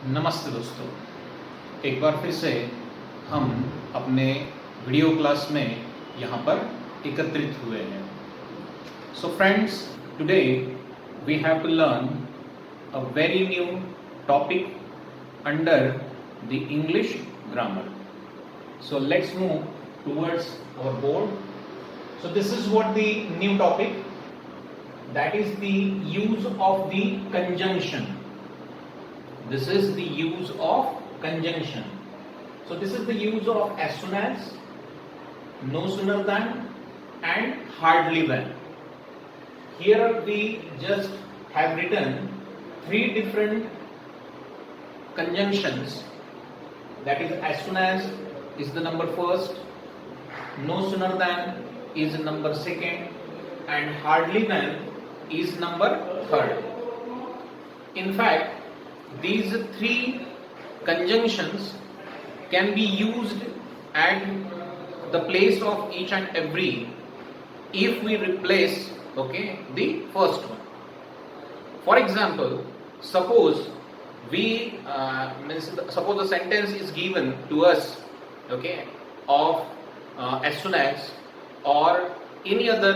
नमस्ते दोस्तों, एक बार फिर से हम अपने वीडियो क्लास में यहाँ पर एकत्रित हुए हैं। So friends, today we have to learn a very new topic under the English grammar. So let's move towards our board. So this is what the new topic, that is the use of the conjunction. This is the use of conjunction. So this is the use of as soon as, no sooner than, and hardly when. Here we just have written three different conjunctions. That is, as soon as is the number first, no sooner than is number second, and hardly when is number third. In fact, these three conjunctions can be used at the place of each and every if we replace the first one. For example, suppose suppose the sentence is given to us of as soon as, or any other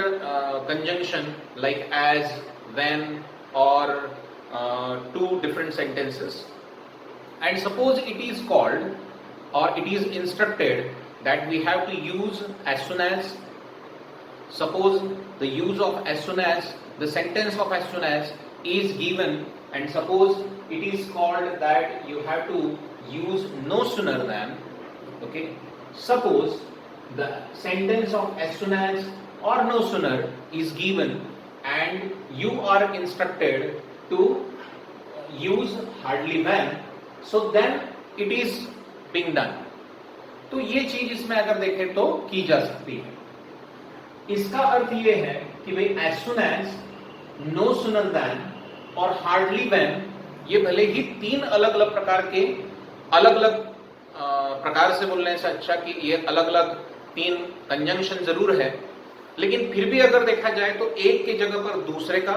conjunction like as, when, or two different sentences, and suppose it is called or it is instructed that we have to use as soon as. Suppose the use of as soon as, the sentence of as soon as is given, and suppose it is called that you have to use no sooner than. Suppose the sentence of as soon as or no sooner is given and you are instructed to use hardly when, so then it is being done. तो ये चीज इसमें अगर देखें तो की जा सकती है। इसका अर्थ ये है कि भाई as soon as, no sooner than और hardly when, ये भले ही तीन अलग अलग प्रकार के प्रकार से बोलने से अच्छा कि ये अलग अलग तीन कंजंक्शन जरूर है, लेकिन फिर भी अगर देखा जाए तो एक के जगह पर दूसरे का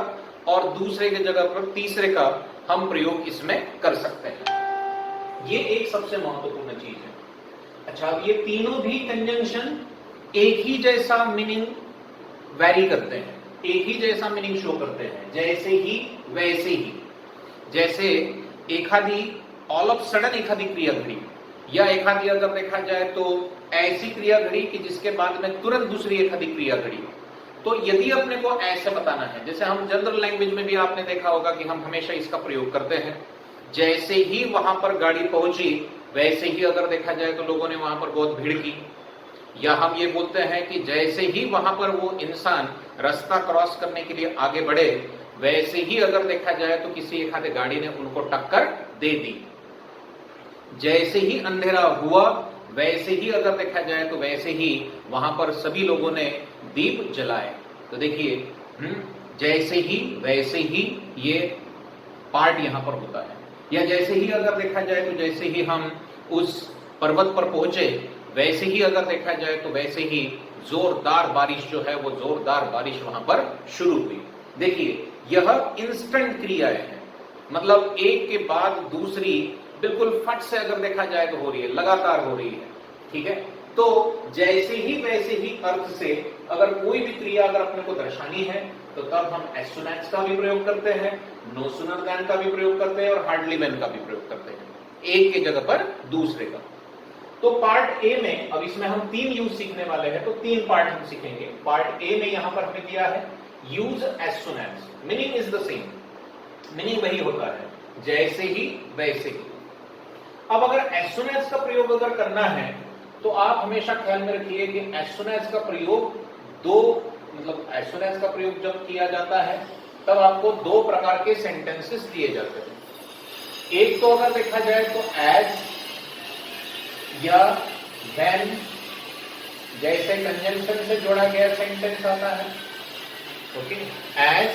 और दूसरे के जगह पर तीसरे का हम प्रयोग इसमें कर सकते हैं। ये एक सबसे महत्वपूर्ण चीज है। अच्छा, अब ये तीनों भी कंजंक्शन एक ही जैसा मीनिंग वैरी करते हैं, एक ही जैसा मीनिंग शो करते हैं, जैसे ही वैसे ही। जैसे एखादी ऑल ऑफ सडन एखादी क्रिया घड़ी, या एखादी अगर देखा जाए तो ऐसी क्रिया घड़ी कि जिसके बाद में तुरंत दूसरी एखादी क्रिया घड़ी। तो यदि अपने को ऐसे बताना है, जैसे हम जनरल लैंग्वेज में भी आपने देखा होगा कि हम हमेशा इसका प्रयोग करते हैं, जैसे ही वहां पर गाड़ी पहुंची वैसे ही अगर देखा जाए तो लोगों ने वहां पर बहुत भीड़ की। या हम ये बोलते हैं कि जैसे ही वहां पर वो इंसान रास्ता क्रॉस करने के लिए आगे बढ़े वैसे ही अगर देखा जाए तो किसी एक आधे गाड़ी ने उनको टक्कर दे दी। जैसे ही अंधेरा हुआ वैसे ही अगर देखा जाए तो वैसे ही वहां पर सभी लोगों ने दीप जलाए। तो देखिए, जैसे ही वैसे ही ये पार्ट यहां पर होता है। या जैसे ही अगर देखा जाए तो जैसे ही हम उस पर्वत पर पहुंचे वैसे ही अगर देखा जाए तो वैसे ही जोरदार बारिश जो है वो जोरदार बारिश वहां पर शुरू हुई। देखिए, यह इंस्टेंट क्रियाएं हैं, मतलब एक के बाद दूसरी बिल्कुल फट से अगर देखा जाए तो हो रही है, लगातार हो रही है। ठीक है, तो जैसे ही वैसे ही अर्थ से अगर कोई भी क्रिया अगर अपने को दर्शानी है तो तब हम as soon as का भी प्रयोग करते हैं, no sooner than का भी प्रयोग करते हैं और hardly when का भी प्रयोग करते हैं, एक के जगह पर दूसरे का। तो पार्ट ए में अब इसमें हम तीन यूज सीखने वाले हैं, तो तीन पार्ट हम सीखेंगे। पार्ट ए में यहां पर हमें दिया है use as soon as, meaning is the same, meaning वही होता है, जैसे ही वैसे ही। अब अगर as soon as का प्रयोग अगर करना है तो आप हमेशा ख्याल में रखिए कि as soon as का प्रयोग as soon as का प्रयोग जब किया जाता है तब आपको दो प्रकार के सेंटेंसेस दिए जाते हैं। एक तो अगर देखा जाए तो as या when जैसे कंजंक्शन से जोड़ा गया सेंटेंस आता है। as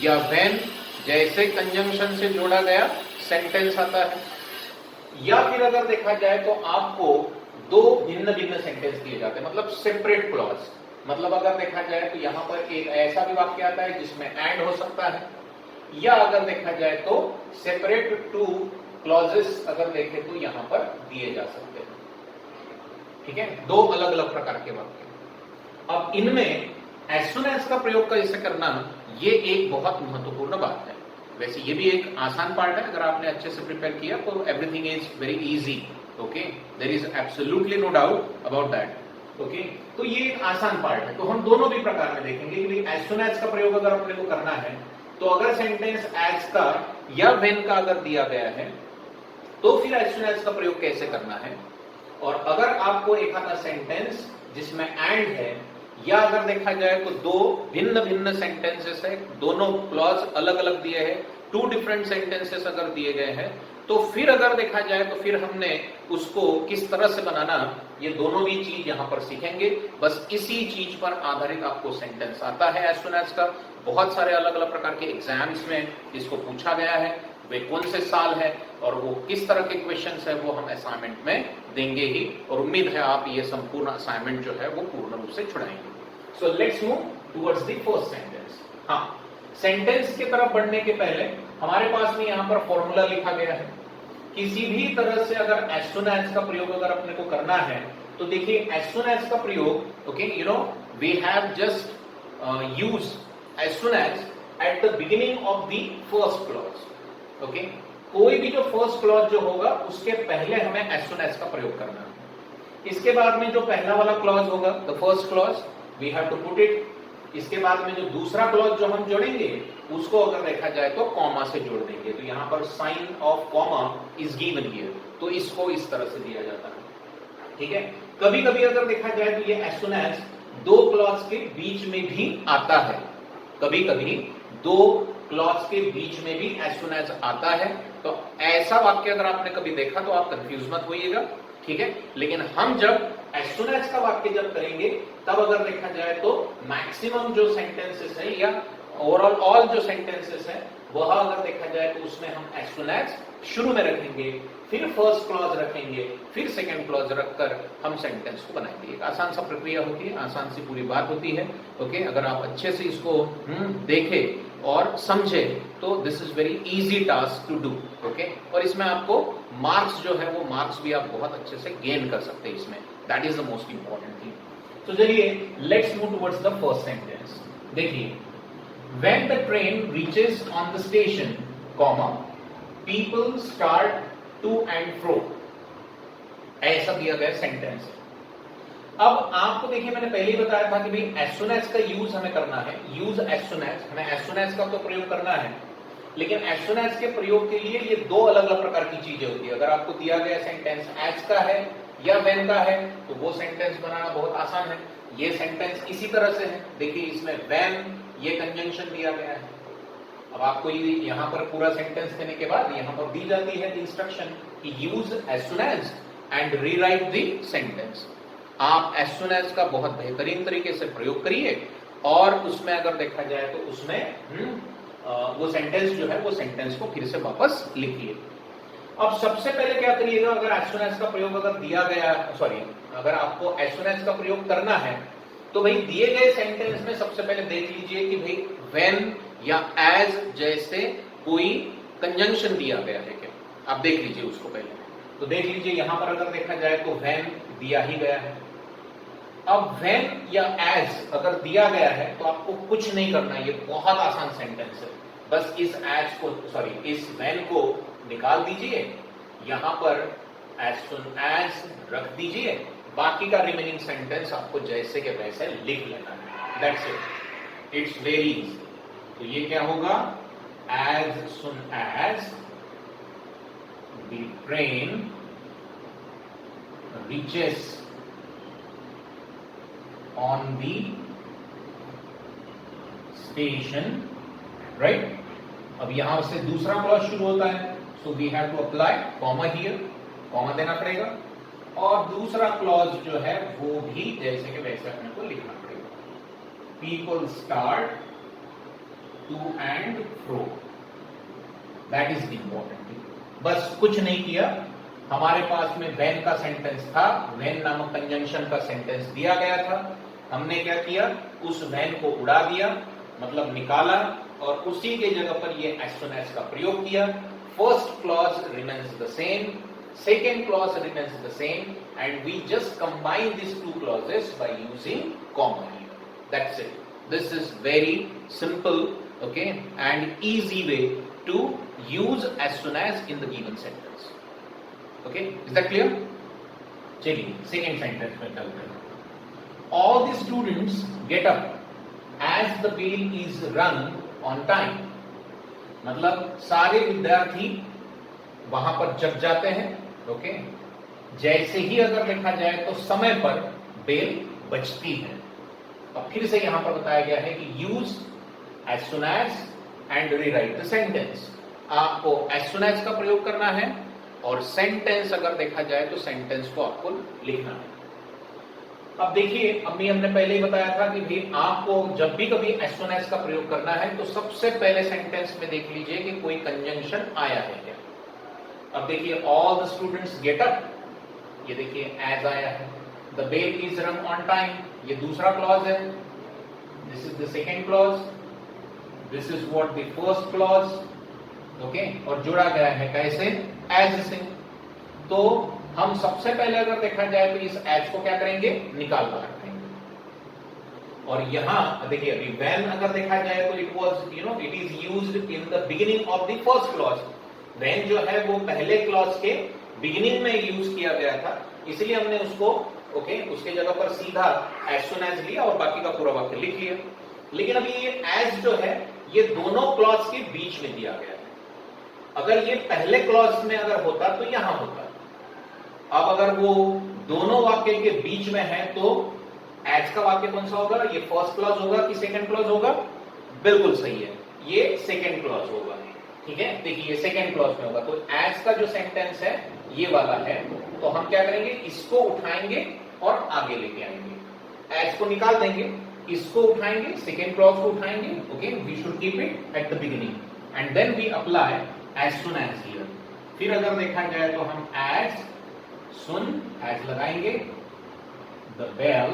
या when जैसे कंजंक्शन से जोड़ा गया सेंटेंस आता है। या फिर अगर देखा जाए तो आपको दो भिन्न भिन्न सेंटेंस दिए जाते हैं, मतलब सेपरेट क्लॉज। मतलब अगर देखा जाए तो यहां पर एक ऐसा भी वाक्य आता है जिसमें एंड हो सकता है, या अगर देखा जाए तो सेपरेट टू क्लॉजेस अगर देखें तो यहां पर दिए जा सकते हैं। ठीक है, दो अलग अलग प्रकार के वाक्य। अब इनमें एज सुन एज का प्रयोग कैसे करना, ये एक बहुत महत्वपूर्ण बात है। वैसे ये भी एक आसान पार्ट है, अगर आपने अच्छे से प्रिपेयर किया तो everything is very easy. Okay, there is absolutely no doubt about that. Okay, तो ये एक आसान पार्ट है। तो हम दोनों भी प्रकार में देखेंगे कि भाई एज सुन एज का प्रयोग अगर अपने को करना है तो अगर सेंटेंस एज का या व्हेन का अगर दिया गया है तो फिर एज सुन एज का प्रयोग कैसे करना है। और अगर आपको एक आधा सेंटेंस जिसमें एंड है, या अगर देखा जाए तो दो भिन्न भिन्न सेंटेंसेस है, दोनों क्लॉज अलग अलग दिए हैं, टू डिफरेंट सेंटेंसेस अगर दिए गए हैं, तो फिर अगर देखा जाए तो फिर हमने उसको किस तरह से बनाना, ये दोनों भी चीज यहां पर सीखेंगे। बस इसी चीज पर आधारित आपको सेंटेंस आता है एज सुन एज का। बहुत सारे अलग अलग प्रकार के एग्जाम्स में इसको पूछा गया है, वे कौन से साल है और वो किस तरह के क्वेश्चंस है वो हम असाइनमेंट में देंगे ही, और उम्मीद है आप ये संपूर्ण असाइनमेंट जो है वो पूर्ण रूप से छुड़ाएंगे। So let's move towards the first sentence. हाँ, सेंटेंस की तरफ बढ़ने के पहले हमारे पास में यहाँ पर फॉर्मूला लिखा गया है। किसी भी तरह से अगर एज सुन एज का प्रयोग अगर अपने को करना है तो देखिए एज सुन एज का प्रयोग, okay, you know we have just use as soon as at the beginning of the first clause. Okay, कोई भी जो फर्स्ट क्लॉज जो होगा उसके पहले हमें एज सुन एज का प्रयोग करना है। इसके बाद में जो पहला वाला क्लॉज होगा, the first clause, we have to put it. इसके बाद में जो दूसरा क्लॉज जो हम जोड़ेंगे उसको अगर देखा जाए तो कॉमा से जोड़ देंगे। तो यहाँ पर sign of comma is given here, तो इसको इस तरह से दिया जाता है। ठीक है, कभी कभी अगर देखा जाए तो ये एज सुन एज दो क्लॉज के बीच में भी आता है, कभी कभी दो क्लॉज के बीच में भी एज सुन एज आता है। तो ऐसा वाक्य अगर आपने कभी देखा तो आप कंफ्यूज मत होइएगा। ठीक है, लेकिन हम जब एज सुन एज का वाक्य जब करेंगे तब अगर देखा जाए तो मैक्सिमम जो सेंटेंसेस है या ओवरऑल ऑल जो सेंटेंसेस है वह अगर देखा जाए तो उसमें हम एज सुन एज शुरू में रखेंगे, फिर फर्स्ट क्लॉज रखेंगे, फिर सेकंड क्लॉज रखकर हम सेंटेंस को बनाएंगे। एक आसान सा प्रक्रिया होती है, आसान सी पूरी बात होती है। ओके, अगर आप अच्छे से इसको देखें और समझे तो this is very easy task to do. Okay, और इसमें आपको मार्क्स जो है वो मार्क्स भी आप बहुत अच्छे से गेन कर सकते हैं इसमें। That is the most important thing. तो चलिए let's move towards the first sentence. देखिए, when the train reaches on the station, comma, people start to and fro, ऐसा दिया गया सेंटेंस है। अब आपको देखिए मैंने पहले ही बताया था कि भाई एज सुन एज का यूज हमें करना है, यूज एज सुन एज, हमें एज सुन एज का तो प्रयोग करना है, लेकिन एज सुन एज के प्रयोग के लिए ये दो अलग अलग प्रकार की चीजें होती है। अगर आपको दिया गया सेंटेंस एज का है या व्हेन का है तो वो सेंटेंस बनाना बहुत आसान है। ये सेंटेंस इसी तरह से है, देखिए इसमें व्हेन ये कंजंक्शन दिया गया है। अब आपको यहाँ पर पूरा सेंटेंस देने के बाद यहाँ पर दी जाती है इंस्ट्रक्शन कि use as soon as and rewrite the sentence. आप एज सुन एज का बहुत बेहतरीन तरीके से प्रयोग करिए और उसमें अगर देखा जाए तो उसमें वो सेंटेंस जो है वो सेंटेंस को फिर से वापस लिखिए। अब सबसे पहले क्या करिएगा, अगर एज सुन एज का प्रयोग अगर दिया गया, सॉरी, अगर आपको एज सुन एज का प्रयोग करना है तो भाई दिए गए सेंटेंस में सबसे पहले देख लीजिए कि भाई व्हेन या एज जैसे कोई कंजंक्शन दिया गया है क्या, आप देख लीजिए उसको पहले। तो देख लीजिए यहां पर अगर देखा जाए तो व्हेन दिया ही गया है। अब व्हेन या एज अगर दिया गया है तो आपको कुछ नहीं करना, ये बहुत आसान सेंटेंस है। बस इस एज को, सॉरी, इस व्हेन को निकाल दीजिए, यहां पर एज सुन एज रख दीजिए, बाकी का रिमेनिंग सेंटेंस आपको जैसे के वैसे लिख लेना है। That's it, it's very easy. तो ये क्या होगा, as soon as the train reaches on the station, right. अब यहां से दूसरा क्लॉज शुरू होता है, so we have to apply comma here, comma देना पड़ेगा, और दूसरा क्लॉज जो है वो भी जैसे के वैसे अपने को लिखना पड़ेगा। People start to and fro, that is the important thing. बस कुछ नहीं किया, हमारे पास में व्हेन का सेंटेंस था, व्हेन नामक कंजंक्शन का सेंटेंस दिया गया था, हमने क्या किया, उस व्हेन को उड़ा दिया, मतलब निकाला, और उसी के जगह पर ये एज सुन एज का प्रयोग किया। first clause remains the same, second clause remains the same, and we just combine these two clauses by using comma here. That's it. This is very simple, okay, and easy way to use as soon as in the given sentence. Okay, is that clear? चलिए second sentence में चलते हैं. All the students get up as the bell is rung on time. मतलब सारे विद्यार्थी वहां पर जग जाते हैं. ओके, जैसे ही अगर देखा जाए तो समय पर बेल बजती है. अब फिर से यहां पर बताया गया है कि use as soon as and rewrite the sentence. आपको एज सुन एज का प्रयोग करना है और सेंटेंस अगर देखा जाए तो सेंटेंस को आपको लिखना है. अब देखिए, अभी हमने पहले ही बताया था कि भी आपको जब भी कभी एज सुन एज का प्रयोग करना है तो सबसे पहले सेंटेंस में देख लीजिए कि कोई कंजंक्शन आया है क्या. अब देखिए, all the students get up, ये देखिए एज आया है. The bell is rung on time, ये दूसरा क्लॉज है. This is the second clause, this is what the first clause. Okay, और जुड़ा गया है कैसे, एज से. तो हम सबसे पहले अगर देखा जाए तो इस एज को क्या करेंगे, निकाल बाहर करेंगे. और यहां देखिए, अभी व्हेन अगर देखा जाए तो it was it is used in the beginning of the first clause. When जो है वो पहले क्लॉज के बिगिनिंग में यूज किया गया था, इसलिए हमने उसको उसके जगह पर सीधा एज सुन एज लिया और बाकी का पूरा वाक्य लिख लिया. लेकिन अभी ये एज जो है ये दोनों क्लॉज के बीच में दिया गया है. अगर ये पहले क्लॉज में अगर होता तो यहां होता. अब अगर वो दोनों वाक्य के बीच में है तो एज का वाक्य कौन सा होगा, ये फर्स्ट क्लॉज होगा कि सेकंड क्लॉज होगा. बिल्कुल सही है, ये सेकंड क्लॉज होगा. ठीक है, देखिए ये सेकंड क्लॉज में होगा. तो एज का जो सेंटेंस है ये वाला है, तो हम क्या करेंगे, इसको उठाएंगे और आगे लेके आएंगे. एज को निकाल देंगे, इसको उठाएंगे, सेकेंड क्लॉज को उठाएंगे. Okay, we should keep it at the beginning and then we apply as soon as here. फिर अगर देखा जाए तो हम एज सुन एज लगाएंगे. The bell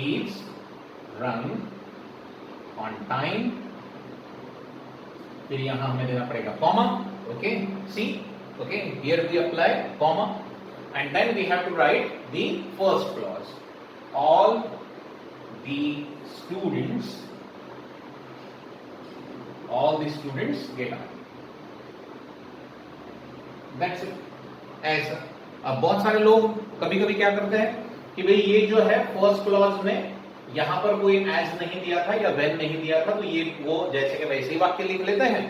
is rung on time. फिर यहां हमें देना पड़ेगा comma. Okay, see, okay, here we apply comma and then we have to write the first clause. All the students get up. That's it. ऐसा. अब बहुत सारे लोग कभी कभी क्या करते हैं कि भाई ये जो है फर्स्ट क्लॉज में यहां पर कोई एज नहीं दिया था या व्हेन नहीं दिया था, तो ये वो जैसे कि वैसे ही वाक्य लिख लेते हैं.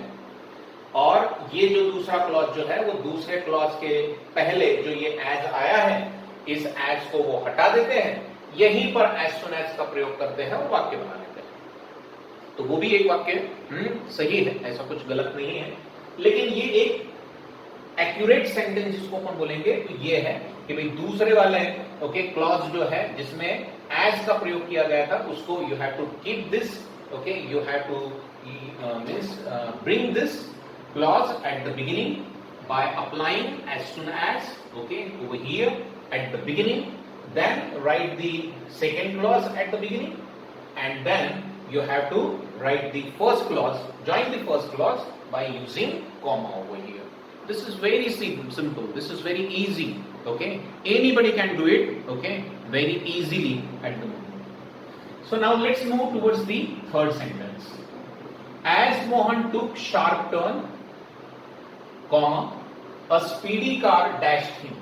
और ये जो दूसरा क्लॉज जो है वो दूसरे क्लॉज के पहले जो ये एज आया है, इस एज को वो हटा देते हैं, यहीं पर एज सुन एज का प्रयोग करते हैं और वाक्य बना लेते हैं. तो वो भी एक वाक्य सही है, ऐसा कुछ गलत नहीं है. लेकिन ये एक एक्यूरेट सेंटेंस जिसको अपन बोलेंगे तो ये है कि भाई दूसरे वाले क्लॉज जो है जिसमें एज का प्रयोग किया गया था उसको you have to keep this. Okay, you have to means bring this clause at the beginning by applying as soon as over here at the beginning. Then write the second clause at the beginning and then you have to write the first clause, join the first clause by using comma over here. This is very simple, this is very easy. Okay, anybody can do it. Okay, very easily at the moment. So now let's move towards the third sentence. As Mohan took sharp turn, comma, a speedy car dashed him.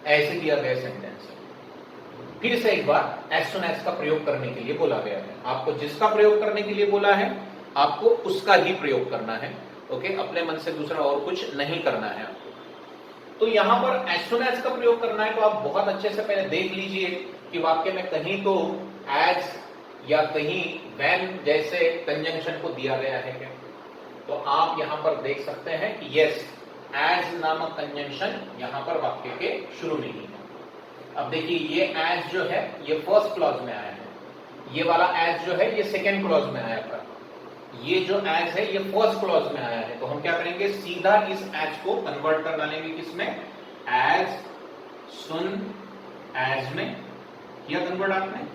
ऐसे दिया गया sentence है. फिर से एक बार as soon as का प्रयोग करने के लिए बोला गया है. आपको जिसका प्रयोग करने के लिए बोला है आपको उसका ही प्रयोग करना है. ओके, अपने मन से दूसरा और कुछ नहीं करना है आपको. तो यहां पर एज सुन एज का प्रयोग करना है तो आप बहुत अच्छे से पहले देख लीजिए कि वाक्य में कहीं तो एज या कहीं व्हेन जैसे कंजंक्शन को दिया गया है क्या. तो आप यहां पर देख सकते हैं कि यस, एज नामक कंजंक्शन यहां पर वाक्य के शुरू में ही है. अब देखिए ये एज जो है ये फर्स्ट क्लॉज में आया है, ये वाला एज जो है ये सेकेंड क्लॉज में आया था, ये जो एज है ये फर्स्ट क्लॉज में आया है. तो हम क्या करेंगे, सीधा इस एज को कन्वर्ट कर डालेंगे किसमें, एज सुन एज में किया कन्वर्ट आपने.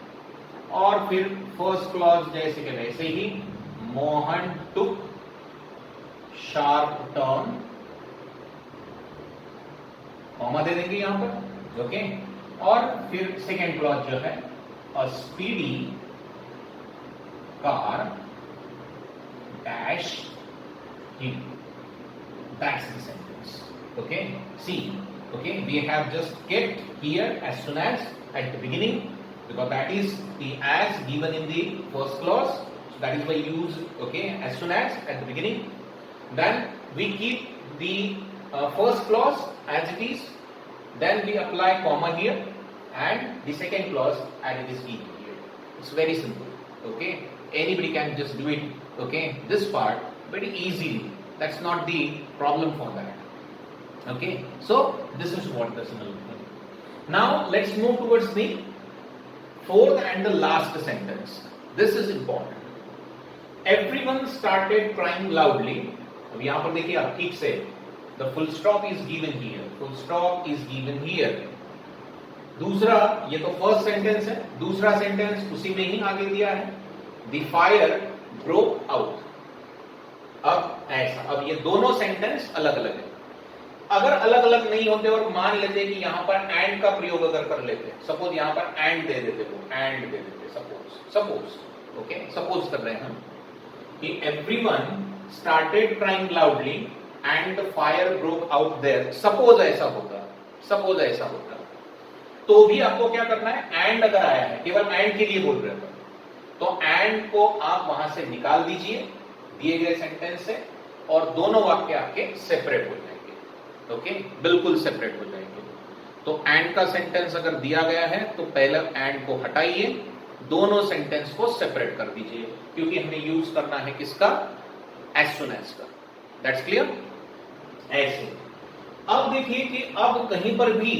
और फिर फर्स्ट क्लॉज जैसे कि वैसे ही मोहन टुक शार्प टर्न, कॉमा दे देंगे यहां पर, ओके। और फिर सेकेंड क्लॉज जो है, a speedy car dash him, that's the sentence, okay. See, okay, we have just kept here as soon as at the beginning, because that is the as given in the first clause, so that is why use, okay, as soon as at the beginning. Then we keep the first clause as it is, then we apply comma here, and the second clause as it is given here. It's very simple, okay. Anybody can just do it, okay, this part very easily. That's not the problem for that. Okay, so this is what the synonym. Now let's move towards the fourth and the last sentence. This is important. Everyone started crying loudly. अब यहां पर देखिए आप ठीक से, the full stop is given here, full stop is given here. दूसरा, ये तो फर्स्ट सेंटेंस है, दूसरा सेंटेंस उसी में ही आगे दिया है, the fire broke out. अब ऐसा, अब ये दोनों सेंटेंस अलग अलग है। अगर अलग अलग नहीं होते और मान लेते कि यहां पर एंड का प्रयोग अगर कर लेते, सपोज यहां पर एंड दे देते, वो एंड दे देते, सपोज ओके, सपोज कर रहे हैं हम कि everyone started crying loudly and the fire broke out there, suppose ऐसा होता, तो भी आपको क्या करना है, एंड अगर आया है, केवल एंड के लिए बोल रहे हो, तो एंड को आप वहां से निकाल दीजिए दिए गए सेंटेंस से, और दोनों वाक्य आपके सेपरेट हो जाएंगे, ओके, बिल्कुल सेपरेट हो जाएंगे। तो एंड का सेंटेंस अगर दिया गया है तो पहले एंड को हटाइए, दोनों सेंटेंस को सेपरेट कर दीजिए, क्योंकि हमें यूज करना है किसका, एज सुन एज का। That's clear? ऐसे अब देखिए कि अब कहीं पर भी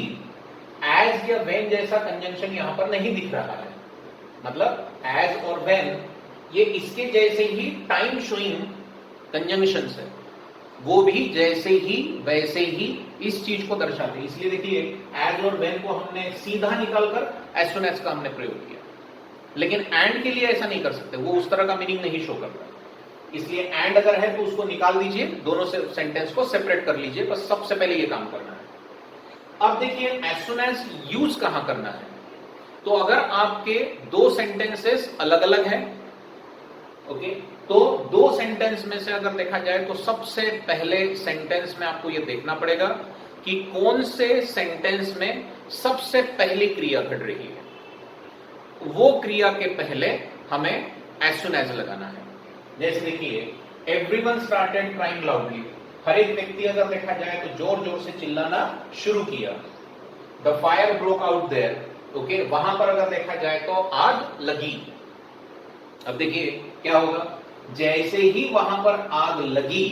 एज या व्हेन जैसा कंजंक्शन यहां पर नहीं दिख रहा है, मतलब एज और व्हेन ये इसके जैसे ही टाइम शोइंग कंजंक्शंस है, वो भी जैसे ही वैसे ही इस चीज को दर्शाते हैं। इसलिए देखिए एज और व्हेन को हमने सीधा निकालकर एज सुन एज का हमने प्रयोग किया, लेकिन एंड के लिए ऐसा नहीं कर सकते, वो उस तरह का मीनिंग नहीं शो करता। इसलिए एंड अगर है तो उसको निकाल दीजिए, दोनों से सेंटेंस को सेपरेट कर लीजिए, बस सबसे पहले ये काम करना है। अब देखिए एज सुन एज यूज कहां करना है, तो अगर आपके दो सेंटेंसेस अलग अलग हैं, ओके, तो दो सेंटेंस में से अगर देखा जाए तो सबसे पहले सेंटेंस में आपको यह देखना पड़ेगा कि कौन से सेंटेंस में सबसे पहली क्रिया घट रही है, वो क्रिया के पहले हमें एज सुन एज लगाना है। जैसे देखिए एवरीवन स्टार्टेड क्राइंग लाउडली, हर एक व्यक्ति अगर देखा जाए तो जोर जोर से चिल्लाना शुरू किया। The fire broke out there, okay, वहां पर अगर देखा जाए तो आग लगी। अब देखिए क्या होगा, जैसे ही वहां पर आग लगी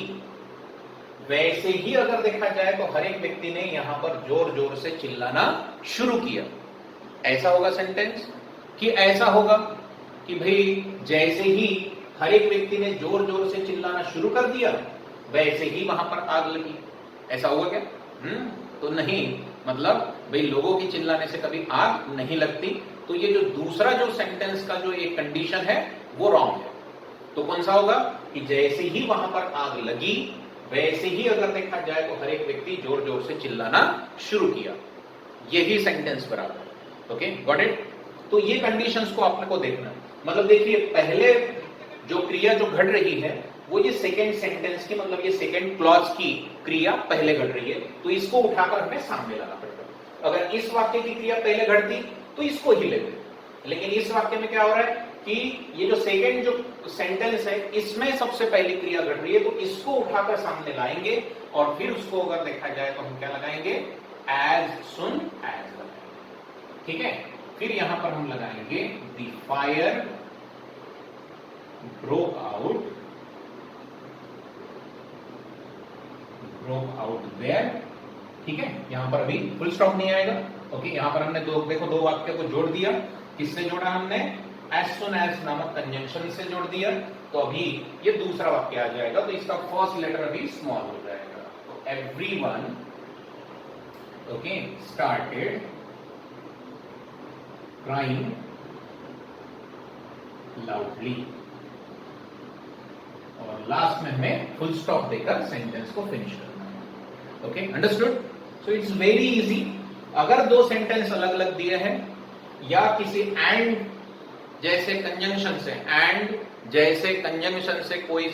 वैसे ही अगर देखा जाए तो हर एक व्यक्ति ने यहां पर जोर जोर से चिल्लाना शुरू किया। ऐसा होगा सेंटेंस, कि ऐसा होगा कि भाई जैसे ही हर एक व्यक्ति ने जोर जोर से चिल्लाना शुरू कर दिया वैसे ही वहां पर आग लगी, ऐसा होगा क्या? तो नहीं, मतलब भाई लोगों की चिल्लाने से कभी आग नहीं लगती। तो ये जो दूसरा जो सेंटेंस का जो एक कंडीशन है वो रॉन्ग है। तो कौन सा होगा कि जैसे ही वहां पर आग लगी वैसे ही अगर देखा जाए तो हर एक व्यक्ति जोर जोर से चिल्लाना शुरू किया, यही सेंटेंस बराबर। Okay, got it? तो ये कंडीशंस को आपने को देखना, मतलब देखिए पहले जो क्रिया जो घट रही है वो ये सेकेंड सेंटेंस की, मतलब ये सेकेंड क्लॉज की क्रिया पहले घट रही है, तो इसको उठाकर हमें सामने लाना पड़ेगा। अगर इस वाक्य की क्रिया पहले घटती तो इसको ही लेते, लेकिन इस वाक्य में क्या हो रहा है कि ये जो सेकेंड जो सेंटेंस है इसमें सबसे पहली क्रिया घट रही है, तो इसको उठाकर सामने लाएंगे और फिर उसको अगर देखा जाए तो हम क्या लगाएंगे, एज सुन एज लगाएंगे। ठीक है, फिर यहां पर हम लगाएंगे the fire broke out there. ठीक है, यहां पर अभी फुल स्टॉप नहीं आएगा। ओके, यहां पर हमने दो वाक्य को जोड़ दिया। किससे जोड़ा हमने? एज सुन एज नामक कंजंक्शन से जोड़ दिया। तो अभी ये दूसरा वाक्य आ जाएगा, तो इसका फर्स्ट लेटर अभी स्मॉल हो जाएगा। तो everyone, okay, started crying loudly, और और लास्ट में हमें फुल स्टॉप देकर सेंटेंस को फिनिश करना है। Okay, understood? So it's very easy. अगर दो सेंटेंस अलग अलग दिए हैं या किसी एंड जैसे कंजंक्शन से, एंड जैसे कंजंक्शन से कोई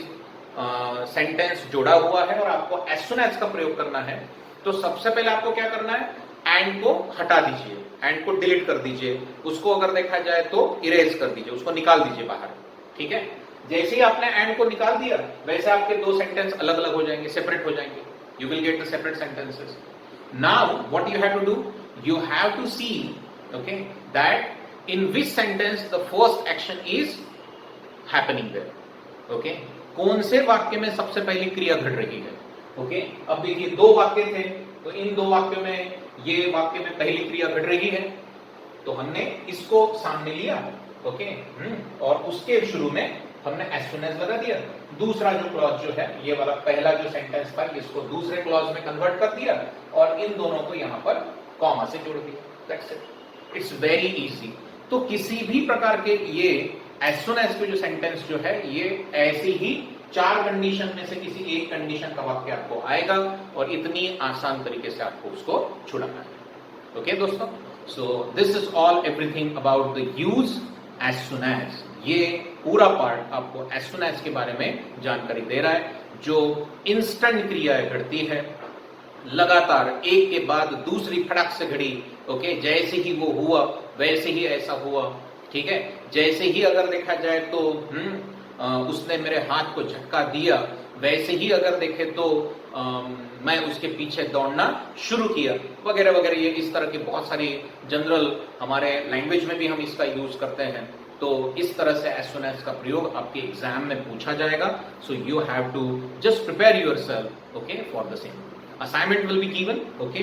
सेंटेंस जुड़ा हुआ है और आपको एज सुन एज का प्रयोग करना है, तो सबसे पहले आपको क्या करना है, एंड को हटा दीजिए, एंड को डिलीट कर दीजिए, उसको अगर देखा जाए तो इरेज कर दीजिए, उसको निकाल दीजिए बाहर। ठीक है, जैसे ही आपने एंड को निकाल दिया वैसे आपके दो सेंटेंस अलग अलग हो जाएंगे, सेपरेट हो जाएंगे, you will get the separate sentences. Now what you have to do, you have to see, okay, that in which sentence the first action is happening there, okay, कौन से वाक्य में सबसे पहली क्रिया घट रही है। okay, अब देखिए दो वाक्य थे, तो इन दो वाक्यों में ये वाक्य में पहली क्रिया घट रही है, तो हमने इसको सामने लिया, okay, और उसके शुरू में हमने as soon as लगा दिया। दूसरा जो क्लॉज जो है, ये वाला पहला जो सेंटेंस था, इसको दूसरे क्लॉज में कन्वर्ट कर दिया और इन दोनों को यहां पर कॉमा से जोड़ दिया। That's it, it's very easy. तो किसी भी प्रकार के ये एज सुन एज के जो सेंटेंस जो है, ये ऐसी ही चार कंडीशन में से किसी एक कंडीशन का वाक्य आपको आएगा और इतनी आसान तरीके से आपको उसको छुड़ाना है। ओके दोस्तों, so this is all everything about the use as soon as. ये पूरा पार्ट आपको एज सुन एज के बारे में जानकारी दे रहा है, जो इंस्टेंट क्रियाएं घटती है, लगातार एक के बाद दूसरी फटक से घड़ी। ओके, जैसे ही वो हुआ वैसे ही ऐसा हुआ। ठीक है, जैसे ही अगर देखा जाए तो उसने मेरे हाथ को झटका दिया, वैसे ही अगर देखे तो मैं उसके पीछे दौड़ना शुरू किया, वगैरह वगैरह। ये इस तरह की बहुत सारी जनरल हमारे लैंग्वेज में भी हम इसका यूज करते हैं। तो इस तरह से एज सुन एज का प्रयोग आपके एग्जाम में पूछा जाएगा। So you have to just prepare yourself, okay, for the same. Assignment will be given, okay,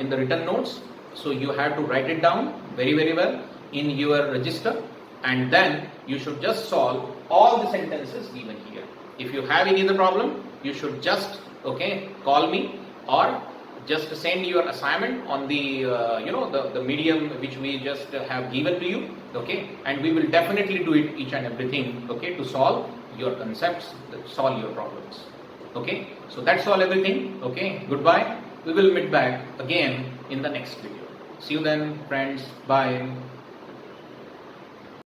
in the written notes. So you have to write it down very well in your register, and then you should just solve all the sentences given here. If you have any other problem, you should just, okay, call me or just send your assignment on the the medium which we just have given to you, okay, and we will definitely do it each and everything, okay, to solve your concepts, solve your problems. Okay, so that's all everything. Okay, goodbye. We will meet back again in the next video. See you then, friends. Bye.